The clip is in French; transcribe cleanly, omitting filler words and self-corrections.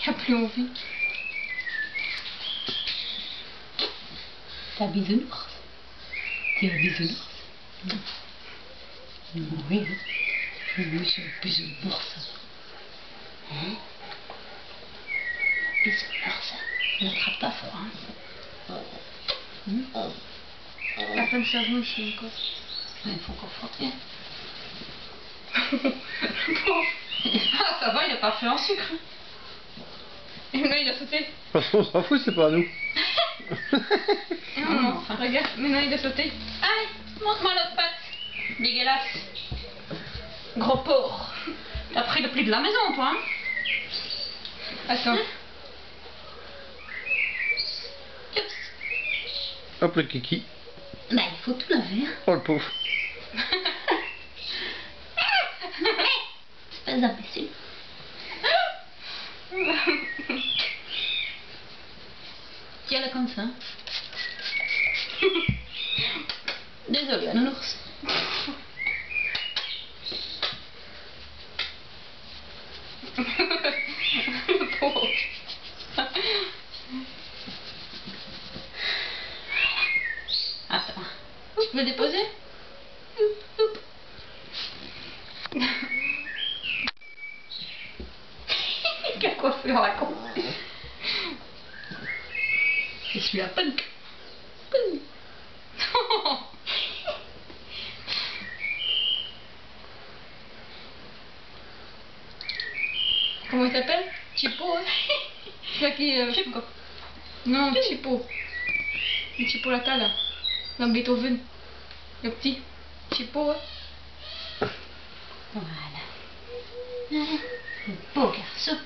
T'as plus envie. T'es un bisounours. T'es un bisounours. Oui, hein. Oui, c'est un bisounours. Hein? Bisounours. On n'attrape pas froid. Hein? T'as plein de savon ici encore. Ouais, il faut qu'on frotte. Ah, ça va, il a pas fait en sucre. Et maintenant il a sauté. Parce qu'on s'en fout, c'est pas à nous. Non, non, regarde, maintenant il a sauté. Allez, montre-moi l'autre patte. Dégueulasse. Gros porc. T'as pris le pli de la maison, toi, hein? Attends. Hop le kiki. Bah, il faut tout laver. Hein. Oh le pauvre. Espèce d'imbécile. Tiens-la comme ça. Désolée, nounours. Le pauvre. Attends. Tu veux déposer? Quelle coiffure la con. Je suis à punk. Comment il s'appelle? Chipo, hein? C'est ça qui... Chipo. Non, Chipo. Le Chipo Lata, là. Dans Beethoven. Le petit. Chipo, hein? Voilà. Un beau garçon.